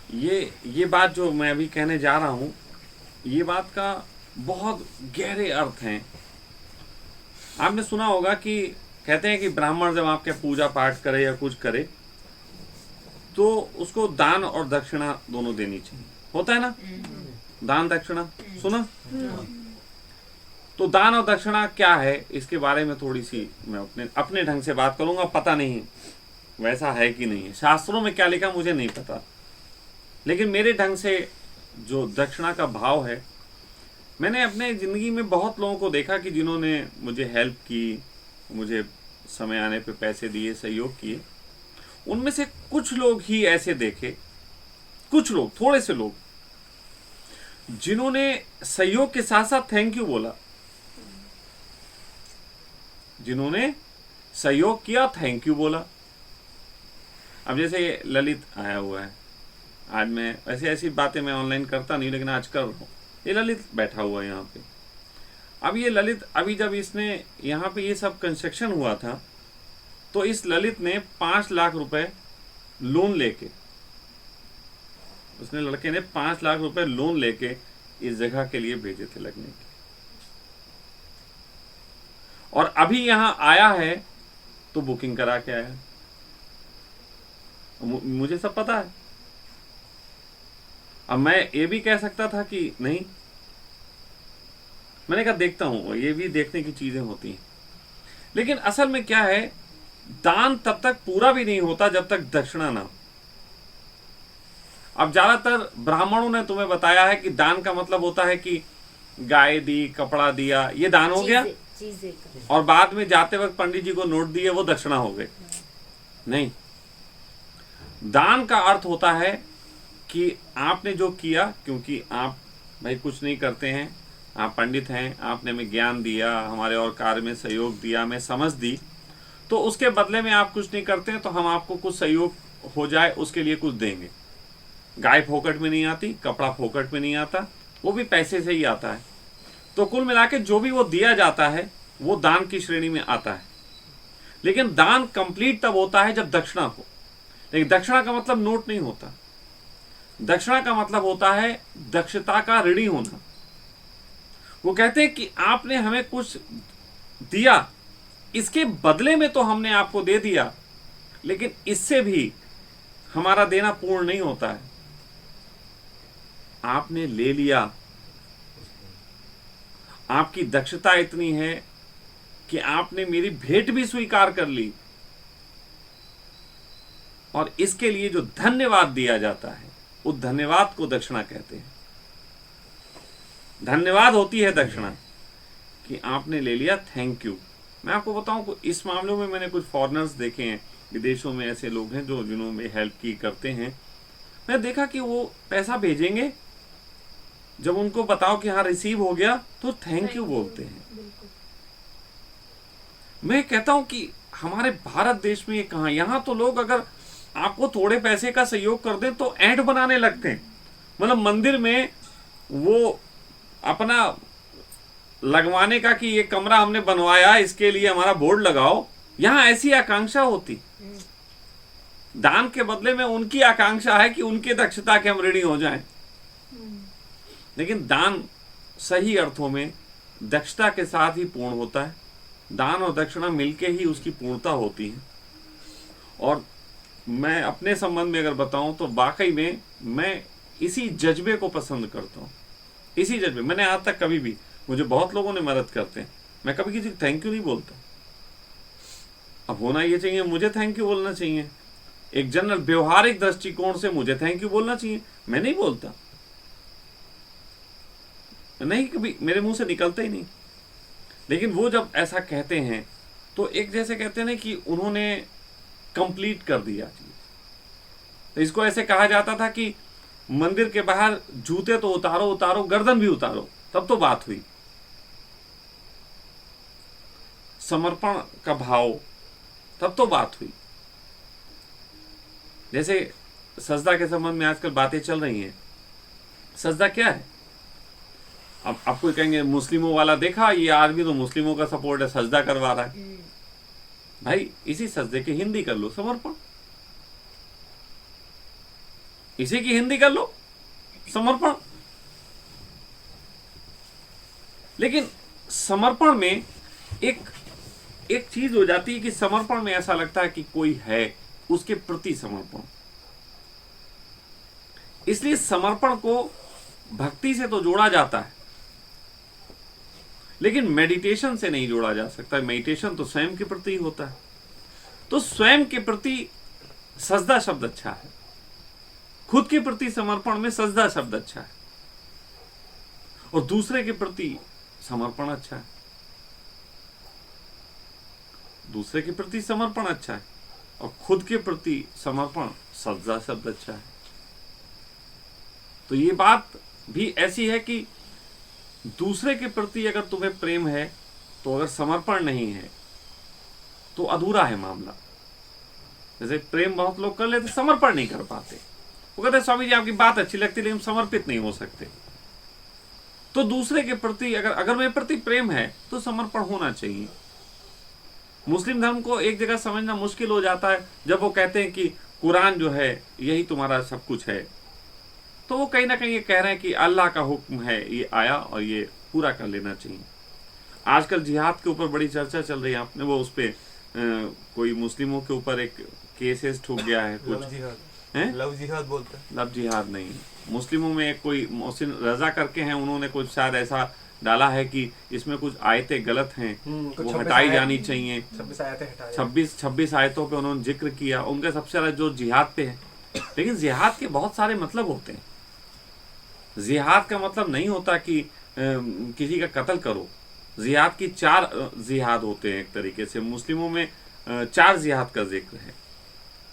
ये बात जो मैं अभी कहने जा रहा हूं, ये बात का बहुत गहरे अर्थ हैं। आपने सुना होगा कि कहते हैं कि ब्राह्मण जब आपके पूजा पाठ करे या कुछ करे तो उसको दान और दक्षिणा दोनों देनी चाहिए, होता है ना? दान दक्षिणा सुना? तो दान और दक्षिणा क्या है, इसके बारे में थोड़ी सी मैं अपने ढंग से बात करूंगा। पता नहीं वैसा है कि नहीं है, शास्त्रों में क्या लिखा मुझे नहीं पता, लेकिन मेरे ढंग से जो दक्षिणा का भाव है, मैंने अपने जिंदगी में बहुत लोगों को देखा कि जिन्होंने मुझे हेल्प की, मुझे समय आने पे पैसे दिए, सहयोग किए। उनमें से कुछ लोग ही ऐसे देखे, कुछ लोग, थोड़े से लोग, जिन्होंने सहयोग के साथ साथ थैंक यू बोला, जिन्होंने सहयोग किया, थैंक यू बोला। अब जैसे ये ललित आया हुआ है, आज मैं ऐसी ऐसी बातें मैं ऑनलाइन करता नहीं, लेकिन आज कर रहा हूँ। ये ललित बैठा हुआ है यहाँ पे। अब ये ललित, अभी जब इसने यहाँ पे ये सब कंस्ट्रक्शन हुआ था, तो इस ललित ने 5 लाख रुपए लोन लेके, उसने, लड़के ने 5 लाख रुपए लोन लेके इस जगह के लिए भेजे थे लगने के, और अभी यहाँ आया है तो बुकिंग करा के आया। मुझे सब पता है। अब मैं ये भी कह सकता था कि नहीं, मैंने कहा देखता हूं, ये भी देखने की चीजें होती हैं। लेकिन असल में क्या है, दान तब तक पूरा भी नहीं होता जब तक दक्षिणा ना हो। अब ज्यादातर ब्राह्मणों ने तुम्हें बताया है कि दान का मतलब होता है कि गाय दी, कपड़ा दिया, ये दान हो गया, और बाद में जाते वक्त पंडित जी को नोट दिए, वो दक्षिणा हो गए। नहीं, दान का अर्थ होता है कि आपने जो किया, क्योंकि आप भाई कुछ नहीं करते हैं, आप पंडित हैं, आपने हमें ज्ञान दिया, हमारे और कार्य में सहयोग दिया, हमें समझ दी, तो उसके बदले में आप कुछ नहीं करते हैं तो हम आपको कुछ सहयोग हो जाए उसके लिए कुछ देंगे। गाय फोकट में नहीं आती, कपड़ा फोकट में नहीं आता, वो भी पैसे से ही आता है। तो कुल मिला के जो भी वो दिया जाता है वो दान की श्रेणी में आता है। लेकिन दान कंप्लीट तब होता है जब दक्षिणा हो। लेकिन दक्षिणा का मतलब नोट नहीं होता, दक्षिणा का मतलब होता है दक्षता का ऋणी होना। वो कहते हैं कि आपने हमें कुछ दिया, इसके बदले में तो हमने आपको दे दिया, लेकिन इससे भी हमारा देना पूर्ण नहीं होता है। आपने ले लिया, आपकी दक्षता इतनी है कि आपने मेरी भेंट भी स्वीकार कर ली, और इसके लिए जो धन्यवाद दिया जाता है, उस धन्यवाद को दक्षिणा कहते हैं। धन्यवाद होती है दक्षिणा, कि आपने ले लिया, थैंक यू। मैं आपको बताऊं, इस मामलों में मैंने कुछ फॉरेनर्स देखे हैं, विदेशों में ऐसे लोग हैं जो जिन्होंने हेल्प की करते हैं। मैं देखा कि वो पैसा भेजेंगे, जब उनको बताओ कि हाँ रिसीव हो गया, तो थैंक यू बोलते हैं। मैं कहता हूं कि हमारे भारत देश में ये कहां, यहां तो लोग अगर आपको थोड़े पैसे का सहयोग कर दें तो ऐंठ बनाने लगते हैं। मतलब मंदिर में वो अपना लगवाने का कि ये कमरा हमने बनवाया, इसके लिए हमारा बोर्ड लगाओ, यहां ऐसी आकांक्षा होती। दान के बदले में उनकी आकांक्षा है कि उनके दक्षता के हम ऋणी हो जाएं। लेकिन दान सही अर्थों में दक्षता के साथ ही पूर्ण होता है। दान और दक्षिणा मिलके ही उसकी पूर्णता होती है। और मैं अपने संबंध में अगर बताऊं तो वाकई में मैं इसी जज्बे को पसंद करता हूं। इसी जज्बे, मैंने आज तक कभी भी, मुझे बहुत लोगों ने मदद करते हैं, मैं कभी किसी को थैंक यू नहीं बोलता। अब होना ये चाहिए, मुझे थैंक यू बोलना चाहिए, एक जनरल व्यवहारिक दृष्टिकोण से मुझे थैंक यू बोलना चाहिए, मैं नहीं बोलता, नहीं, कभी मेरे मुंह से निकलता ही नहीं। लेकिन वो जब ऐसा कहते हैं तो एक जैसे कहते हैं ना कि उन्होंने कंप्लीट कर दिया चीज। तो इसको ऐसे कहा जाता था कि मंदिर के बाहर जूते तो उतारो उतारो, गर्दन भी उतारो, तब तो बात हुई। समर्पण का भाव, तब तो बात हुई। जैसे सजदा के संबंध में आजकल बातें चल रही हैं, सजदा क्या है? अब आपको कहेंगे मुस्लिमों वाला देखा, ये आदमी तो मुस्लिमों का सपोर्ट है, सजदा करवा रहा है। भाई इसी सजदे के हिंदी कर लो, समर्पण। इसी की हिंदी कर लो, समर्पण। लेकिन समर्पण में एक चीज हो जाती है कि समर्पण में ऐसा लगता है कि कोई है, उसके प्रति समर्पण। इसलिए समर्पण को भक्ति से तो जोड़ा जाता है, लेकिन मेडिटेशन से नहीं जोड़ा जा सकता। मेडिटेशन तो स्वयं के प्रति होता है। तो स्वयं के प्रति सजदा शब्द अच्छा है, खुद के प्रति समर्पण में सजदा शब्द अच्छा है, और दूसरे के प्रति समर्पण अच्छा है। दूसरे के प्रति समर्पण अच्छा है और खुद के प्रति समर्पण सजदा शब्द अच्छा है। तो ये बात भी ऐसी है कि दूसरे के प्रति अगर तुम्हें प्रेम है तो अगर समर्पण नहीं है तो अधूरा है मामला। जैसे प्रेम बहुत लोग कर लेते, समर्पण नहीं कर पाते। वो कहते स्वामी जी आपकी बात अच्छी लगती लेकिन समर्पित नहीं हो सकते। तो दूसरे के प्रति अगर मेरे प्रति प्रेम है तो समर्पण होना चाहिए। मुस्लिम धर्म को एक जगह समझना मुश्किल हो जाता है जब वो कहते हैं कि कुरान जो है यही तुम्हारा सब कुछ है। तो वो कहीं ना कहीं ये कह रहे हैं कि अल्लाह का हुक्म है, ये आया और ये पूरा कर लेना चाहिए। आजकल जिहाद के ऊपर बड़ी चर्चा चल रही है। आपने वो उस पर कोई मुस्लिमों के ऊपर एक केसेस ठोक गया है कुछ, लव जिहाद बोलते हैं। लव जिहाद नहीं, मुस्लिमों में एक कोई मोहसिन रजा करके हैं, उन्होंने कुछ शायद ऐसा डाला है कि इसमें कुछ आयतें गलत हैं, वो हटाई जानी चाहिए। 26 आयतों पे उन्होंने जिक्र किया। उनका सबसे ज्यादा जो जिहाद पे है। लेकिन जिहाद के बहुत सारे मतलब होते हैं। जिहाद का मतलब नहीं होता कि किसी का कत्ल करो। जिहाद की 4 जिहाद होते हैं। एक तरीके से मुस्लिमों में 4 जिहाद का जिक्र है।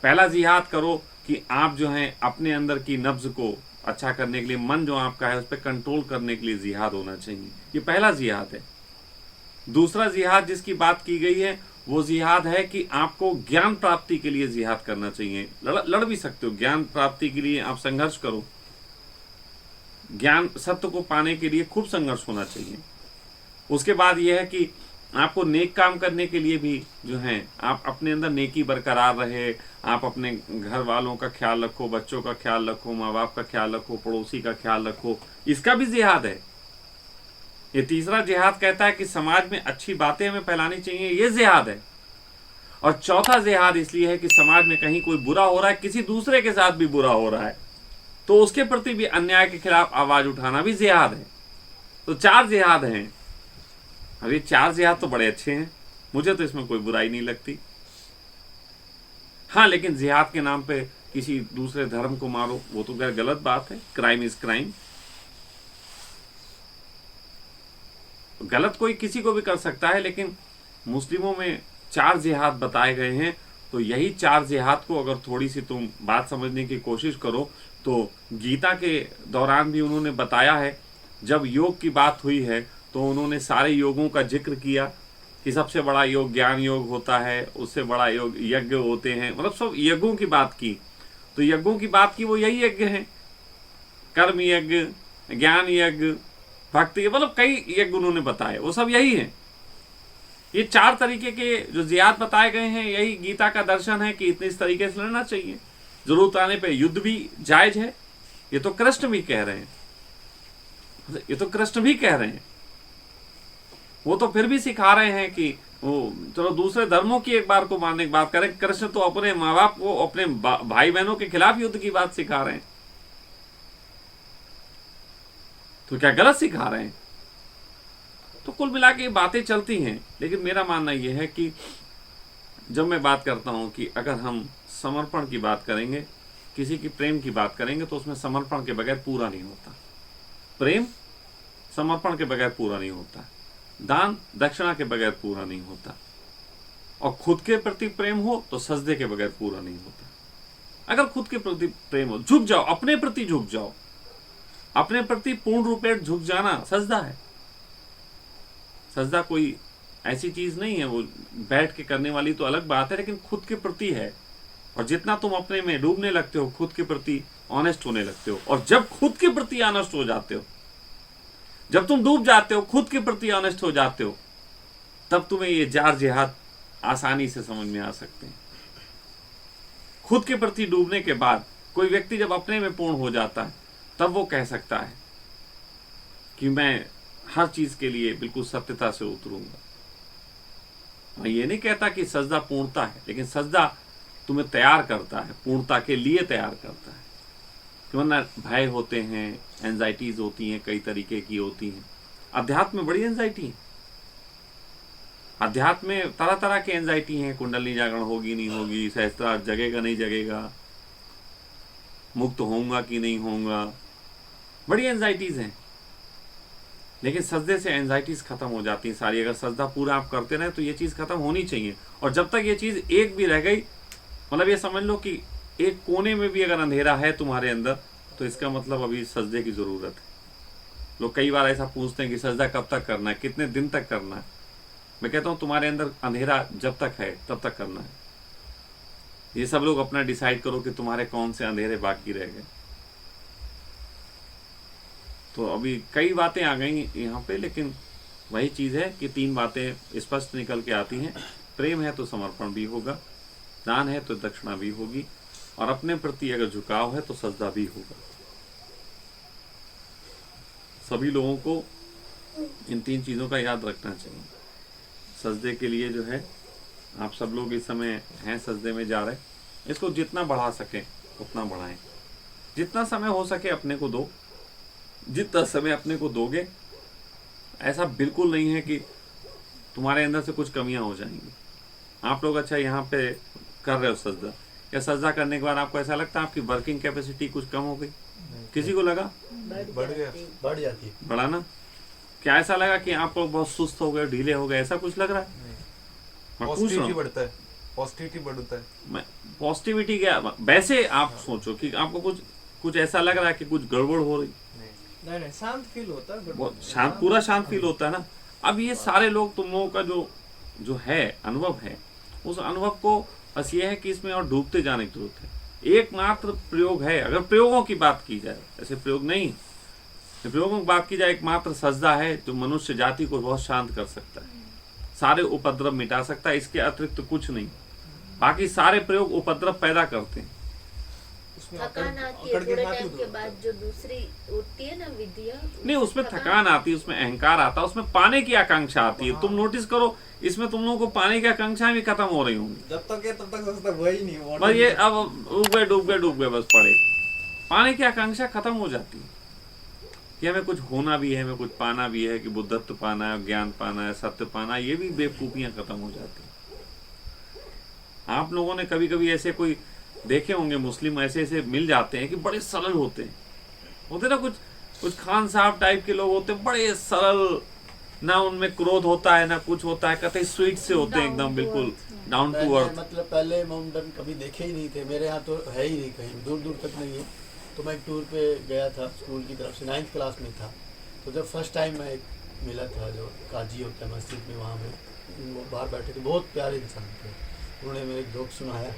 पहला जिहाद करो कि आप जो हैं अपने अंदर की नब्ज को अच्छा करने के लिए, मन जो आपका है उस पर कंट्रोल करने के लिए जिहाद होना चाहिए। ये पहला जिहाद है। दूसरा जिहाद जिसकी बात की गई है वो जिहाद है कि आपको ज्ञान प्राप्ति के लिए जिहाद करना चाहिए। लड़ भी सकते हो, ज्ञान प्राप्ति के लिए आप संघर्ष करो। ज्ञान सत्य को पाने के लिए खूब संघर्ष होना चाहिए। उसके बाद यह है कि आपको नेक काम करने के लिए भी जो है आप अपने अंदर नेकी बरकरार रहे, आप अपने घर वालों का ख्याल रखो, बच्चों का ख्याल रखो, माँ बाप का ख्याल रखो, पड़ोसी का ख्याल रखो, इसका भी जिहाद है। ये तीसरा जिहाद कहता है कि समाज में अच्छी बातें हमें फैलानी चाहिए, ये जिहाद है। और चौथा जिहाद इसलिए है कि समाज में कहीं कोई बुरा हो रहा है, किसी दूसरे के साथ भी बुरा हो रहा है, तो उसके प्रति भी अन्याय के खिलाफ आवाज उठाना भी जिहाद है। तो 4 जिहाद हैं। अब ये 4 जिहाद तो बड़े अच्छे हैं, मुझे तो इसमें कोई बुराई नहीं लगती। हाँ, लेकिन जिहाद के नाम पे किसी दूसरे धर्म को मारो, वो तो गलत बात है। Crime is crime. गलत कोई किसी को भी कर सकता है, लेकिन मुस्लिमों में 4 जिहाद बताए गए हैं। तो यही 4 जिहाद को अगर थोड़ी सी तुम बात समझने की कोशिश करो तो गीता के दौरान भी उन्होंने बताया है। जब योग की बात हुई है तो उन्होंने सारे योगों का जिक्र किया कि सबसे बड़ा योग ज्ञान योग होता है, उससे बड़ा योग यज्ञ होते हैं, मतलब सब यज्ञों की बात की। तो यज्ञों की बात की वो यही यज्ञ हैं, कर्म यज्ञ, ज्ञान यज्ञ, भक्ति, मतलब कई यज्ञ उन्होंने बताए, वो सब यही हैं। ये 4 तरीके के जो जिहाद बताए गए हैं, यही गीता का दर्शन है कि इस तरीके से लड़ना चाहिए। जरूरत आने पे युद्ध भी जायज है। ये तो कृष्ण भी कह रहे हैं, ये तो कृष्ण भी कह रहे हैं। वो तो फिर भी सिखा रहे हैं कि वो चलो दूसरे धर्मों की एक बार को मानने की बात करें। कृष्ण तो अपने माँ बाप को, अपने भाई बहनों के खिलाफ युद्ध की बात सिखा रहे हैं। तो क्या गलत सिखा रहे हैं? तो कुल मिला के बातें चलती हैं। लेकिन मेरा मानना यह है कि जब मैं बात करता हूं कि अगर हम समर्पण की बात करेंगे, किसी की प्रेम की बात करेंगे, तो उसमें समर्पण के बगैर पूरा नहीं होता। प्रेम समर्पण के बगैर पूरा नहीं होता। दान दक्षिणा के बगैर पूरा नहीं होता। और खुद के प्रति प्रेम हो तो सजदे के बगैर पूरा नहीं होता। अगर खुद के प्रति प्रेम हो, झुक जाओ, अपने प्रति झुक जाओ। अपने प्रति पूर्ण रूपेण झुक जाना सजदा है। सजदा कोई ऐसी चीज नहीं है, वो बैठ के करने वाली तो अलग बात है, लेकिन खुद के प्रति है। और जितना तुम अपने में डूबने लगते हो, खुद के प्रति ऑनेस्ट होने लगते हो। और जब खुद के प्रति ऑनेस्ट हो जाते हो, जब तुम डूब जाते हो, खुद के प्रति ऑनेस्ट हो जाते हो, तब तुम्हें ये 4 जिहाद आसानी से समझ में आ सकते हैं। खुद के प्रति डूबने के बाद कोई व्यक्ति जब अपने में पूर्ण हो जाता है तब वो कह सकता है कि मैं हर चीज के लिए बिल्कुल सत्यता से उतरूंगा। मैं ये नहीं कहता कि सजदा पूर्णता है, लेकिन सजदा तुम्हें तैयार करता है, पूर्णता के लिए तैयार करता है। वरना भय होते हैं, एंजाइटीज होती हैं, कई तरीके की होती हैं। अध्यात्म में बड़ी एंजाइटी है। अध्यात्म में तरह तरह की एंजाइटी हैं, कुंडली जागरण होगी नहीं होगी, सहस्त्रार जगेगा नहीं जगेगा, मुक्त होऊंगा कि नहीं होऊंगा, बड़ी एंजाइटीज हैं। लेकिन सजदे से एंजाइटीज खत्म हो जाती हैं सारी। अगर सजदा पूरा आप करते रहे तो ये चीज खत्म होनी चाहिए। और जब तक ये चीज एक भी रह गई, मतलब ये समझ लो कि एक कोने में भी अगर अंधेरा है तुम्हारे अंदर, तो इसका मतलब अभी सजदे की जरूरत है। लोग कई बार ऐसा पूछते हैं कि सजदा कब तक करना है, कितने दिन तक करना है। मैं कहता हूं तुम्हारे अंदर अंधेरा जब तक है तब तक करना है। ये सब लोग अपना डिसाइड करो कि तुम्हारे कौन से अंधेरे बाकी रह गए। तो अभी कई बातें आ गई यहाँ पे, लेकिन वही चीज है कि 3 बातें स्पष्ट निकल के आती हैं। प्रेम है तो समर्पण भी होगा, दान है तो दक्षिणा भी होगी, और अपने प्रति अगर झुकाव है तो सजदा भी होगा। सभी लोगों को इन 3 चीजों का याद रखना चाहिए। सजदे के लिए जो है, आप सब लोग इस समय हैं सजदे में जा रहे, इसको जितना बढ़ा सकें उतना बढ़ाएं। जितना समय हो सके अपने को दो, जितना समय अपने को दोगे, ऐसा बिल्कुल नहीं है कि तुम्हारे अंदर से कुछ कमियां हो जाएंगी। आप लोग अच्छा यहाँ पे कर रहे हो सजदा, या सजदा करने के बाद आपको ऐसा लगता है आपकी वर्किंग कैपेसिटी कुछ कम हो गई? किसी को लगा? बढ़ जाती है। बढ़ा ना? क्या ऐसा लगा कि आप लोग बहुत सुस्त हो गए, ढीले हो गए, ऐसा कुछ लग रहा है? मैं पूछ रहा हूं। बढ़ता है, पॉजिटिविटी बढ़ता है। मैं पॉजिटिविटी क्या, वैसे आप सोचो कि आपको कुछ ऐसा लग रहा है कि कुछ गड़बड़ हो रही? नहीं, शांत फील होता है, बहुत शांत, पूरा शांत फील होता है ना। अब ये सारे लोग, तुम लोगों का जो है अनुभव है, उस अनुभव को बस ये है कि इसमें और डूबते जाने की जरूरत है। एकमात्र प्रयोग है, अगर प्रयोगों की बात की जाए, ऐसे प्रयोग नहीं, प्रयोगों की बात की जाए, एकमात्र सजदा है जो मनुष्य जाति को बहुत शांत कर सकता है, सारे उपद्रव मिटा सकता है। इसके अतिरिक्त कुछ नहीं। बाकी सारे प्रयोग उपद्रव पैदा करते हैं। थकान आती है थोड़े टाइम के बाद, जो दूसरी होती है ना विद्या, नहीं, उसमें थकान आती है, उसमें अहंकार आता है, उसमें पाने की आकांक्षा आती है। तुम नोटिस करो, इसमें तुम लोगों को पाने की आकांक्षाएं भी खत्म हो रही होंगी। जब तक है तब तक सजदा वही नहीं। बस ये अब डूब गए बस पड़े। पाने की आकांक्षा खत्म हो जाती है कि हमें कुछ होना भी है, हमें कुछ पाना भी है, कि बुद्धत्व पाना है, ज्ञान पाना है, सत्य पाना, ये भी बेवकूफियां खत्म हो जाती हैं। आप लोगों ने कभी कभी ऐसे कोई देखे होंगे, मुस्लिम ऐसे मिल जाते हैं कि बड़े सरल होते ना, कुछ खान साहब टाइप के लोग होते हैं, बड़े सरल, ना उनमें क्रोध होता है ना कुछ होता है, कतई स्वीट से होते हैं, एकदम बिल्कुल डाउन टू अर्थ। मतलब पहले माउंटेन कभी देखे ही नहीं थे, मेरे यहाँ तो है ही नहीं, कहीं दूर दूर तक नहीं है। तो मैं एक टूर पे गया था स्कूल की तरफ से, 9th क्लास में था। तो जब फर्स्ट टाइम मैं मिला था, जो काजी होता है मस्जिद में, वहाँ में वो बाहर बैठे थे, बहुत प्यारे इंसान थे। उन्होंने मेरे जोक सुनाया,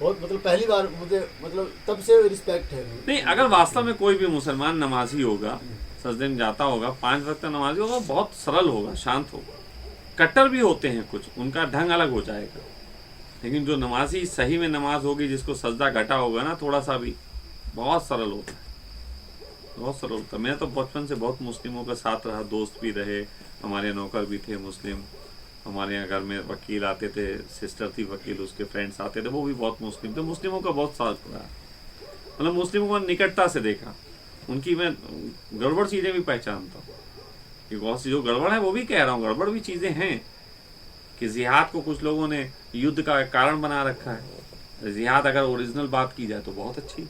बहुत मतलब पहली बार मुझे, मतलब तब से रिस्पेक्ट है। नहीं, अगर वास्तव में कोई भी मुसलमान नमाजी होगा, सजदे में जाता होगा, 5 वक्त नमाजी होगा, बहुत सरल होगा, शांत होगा। कट्टर भी होते हैं कुछ, उनका ढंग अलग हो जाएगा, लेकिन जो नमाजी सही में नमाज होगी, जिसको सजदा घटा होगा ना थोड़ा सा भी, बहुत सरल होता है, बहुत सरल होता है। मैं तो बचपन से बहुत मुस्लिमों के साथ रहा, दोस्त भी रहे, हमारे नौकर भी थे मुस्लिम, हमारे यहाँ घर में वकील आते थे, सिस्टर थी वकील, उसके फ्रेंड्स आते थे, वो भी बहुत मुस्लिम थे। मुस्लिमों का बहुत साथ रहा, मतलब मुस्लिमों को निकटता से देखा, उनकी मैं गड़बड़ चीज़ें भी पहचानता हूँ कि बहुत सी जो गड़बड़ है वो भी कह रहा हूँ, गड़बड़ भी चीज़ें हैं कि जिहाद को कुछ लोगों ने युद्ध का कारण बना रखा है। जिहाद अगर ओरिजिनल बात की जाए तो बहुत अच्छी,